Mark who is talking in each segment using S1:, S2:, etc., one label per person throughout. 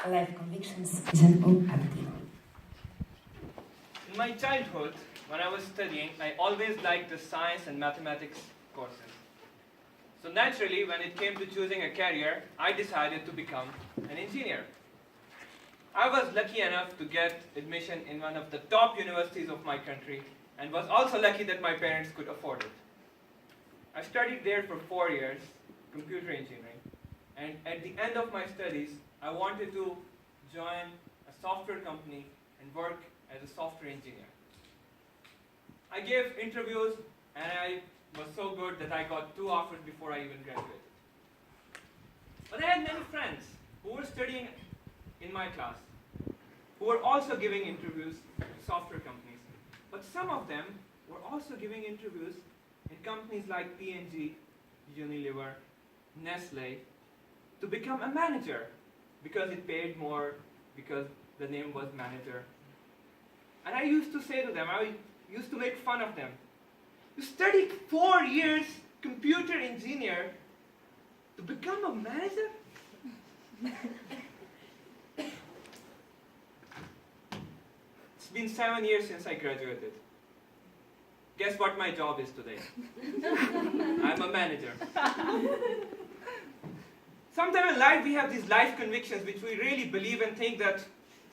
S1: life convictions isn't empty.
S2: In my childhood, when I was studying, I always liked the science and mathematics courses. So naturally, when it came to choosing a career, I decided to become an engineer. I was lucky enough to get admission in one of the top universities of my country and was also lucky that my parents could afford it. I studied there for 4 years, computer engineering, and at the end of my studies, I wanted to join a software company and work as a software engineer. I gave interviews and I was so good that I got 2 offers before I even graduated. But I had many friends who were studying in my class, who were also giving interviews to software companies. But some of them were also giving interviews in companies like P&G, Unilever, Nestle, to become a manager, because it paid more, because the name was manager. And I used to say to them, I used to make fun of them. You studied 4 years computer engineer to become a manager? It's been 7 years since I graduated. Guess what my job is today? I'm a manager. Sometimes in life we have these life convictions which we really believe and think that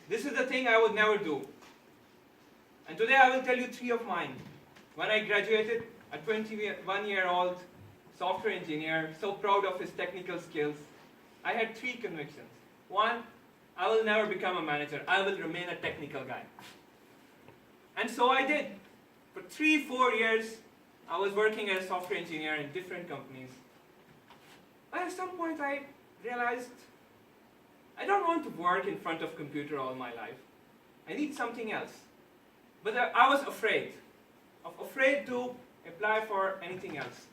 S2: this is the thing I would never do. And today I will tell you 3 of mine. When I graduated, a 21-year-old software engineer, so proud of his technical skills, I had 3 convictions. 1, I will never become a manager. I will remain a technical guy. And so I did. For 3-4 years, I was working as a software engineer in different companies. But at some point I realized I don't want to work in front of a computer all my life. I need something else. But I was afraid to apply for anything else.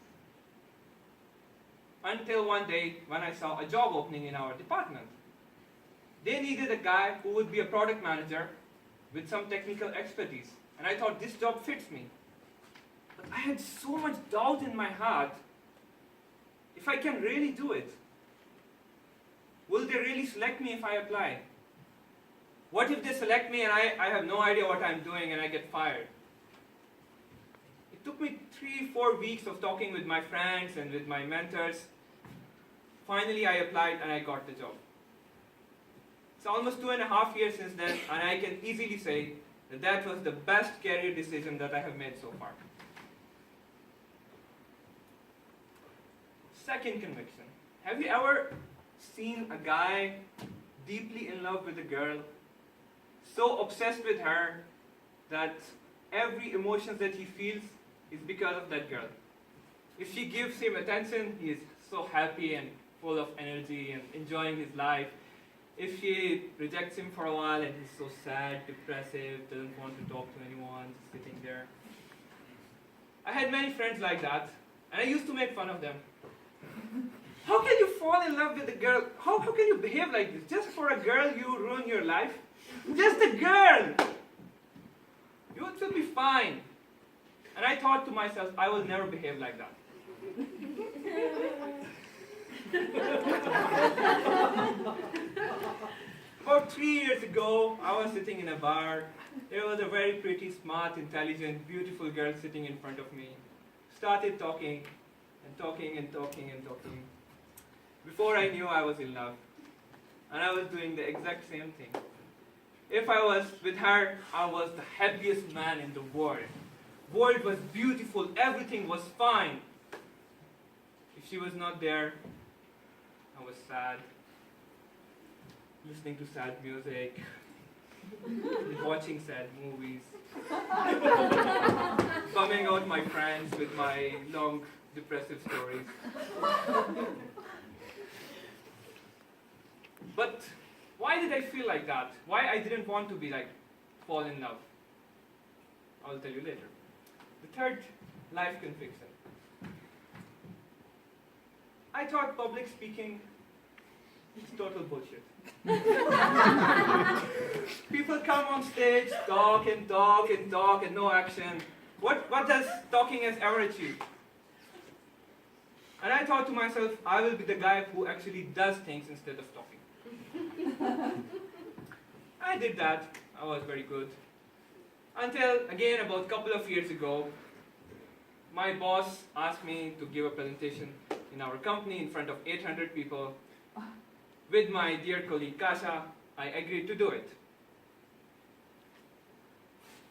S2: Until one day when I saw a job opening in our department. They needed a guy who would be a product manager with some technical expertise. And I thought, this job fits me. But I had so much doubt in my heart, if I can really do it. Will they really select me if I apply? What if they select me and I have no idea what I'm doing and I get fired? It took me 3-4 weeks of talking with my friends and with my mentors. Finally I applied and I got the job. It's almost 2.5 years since then, and I can easily say that that was the best career decision that I have made so far. Second conviction. Have you ever seen a guy deeply in love with a girl, so obsessed with her that every emotion that he feels is because of that girl? If she gives him attention, he is so happy and full of energy and enjoying his life. If she rejects him for a while and he's so sad, depressive, doesn't want to talk to anyone, just sitting there. I had many friends like that, and I used to make fun of them. How can you fall in love with a girl? How can you behave like this? Just for a girl you ruin your life? Just a girl! You will be fine. And I thought to myself, I will never behave like that. About 3 years ago, I was sitting in a bar. There was a very pretty, smart, intelligent, beautiful girl sitting in front of me. Started talking and talking and talking and talking. Before I knew, I was in love. And I was doing the exact same thing. If I was with her, I was the happiest man in the world. The world was beautiful, everything was fine. If she was not there, I was sad, listening to sad music, watching sad movies, bumming out my friends with my long, depressive stories. But why did I feel like that? Why I didn't want to be like, fall in love? I'll tell you later. The third life conviction. I thought public speaking is total bullshit. People come on stage, talk and talk and talk and no action. What does talking has ever achieved? And I thought to myself, I will be the guy who actually does things instead of talking. I did that. I was very good. Until, again, about a couple of years ago, my boss asked me to give a presentation in our company in front of 800 people. With my dear colleague Kasha, I agreed to do it.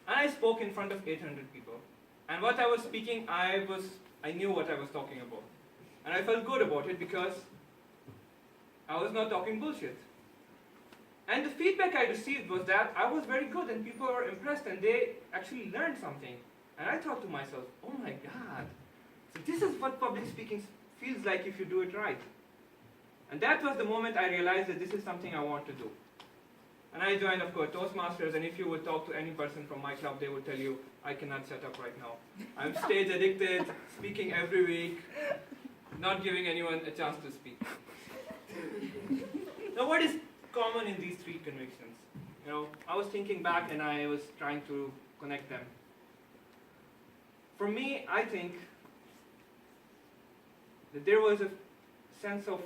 S2: And I spoke in front of 800 people. And what I was speaking, I knew what I was talking about. And I felt good about it because I was not talking bullshit. And the feedback I received was that I was very good and people were impressed and they actually learned something. And I thought to myself, oh my God, so this is what public speaking feels like if you do it right. And that was the moment I realized that this is something I want to do. And I joined, of course, Toastmasters, and if you would talk to any person from my club, they would tell you, I cannot shut up right now. I'm stage addicted, speaking every week, not giving anyone a chance to speak. Now, what is common in these three convictions? I was thinking back and I was trying to connect them. For me, I think that there was a sense of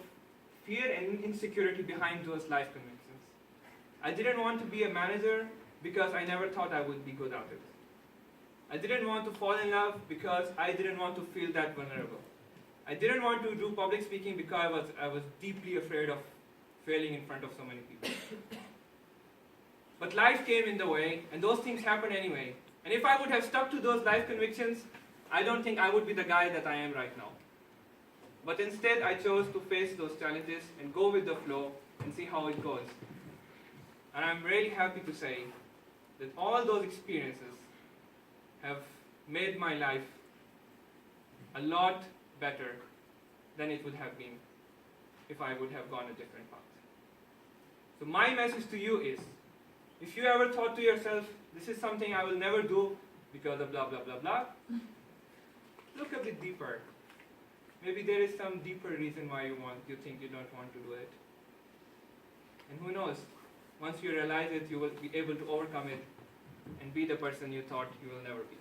S2: fear and insecurity behind those life convictions. I didn't want to be a manager because I never thought I would be good at it. I didn't want to fall in love because I didn't want to feel that vulnerable. I didn't want to do public speaking because I was deeply afraid of failing in front of so many people. But life came in the way, and those things happened anyway. And if I would have stuck to those life convictions, I don't think I would be the guy that I am right now. But instead, I chose to face those challenges and go with the flow and see how it goes. And I'm really happy to say that all those experiences have made my life a lot better than it would have been if I would have gone a different path. So my message to you is, if you ever thought to yourself, this is something I will never do because of blah, blah, blah, blah, look a bit deeper. Maybe there is some deeper reason why you think you don't want to do it. And who knows, once you realize it, you will be able to overcome it and be the person you thought you will never be.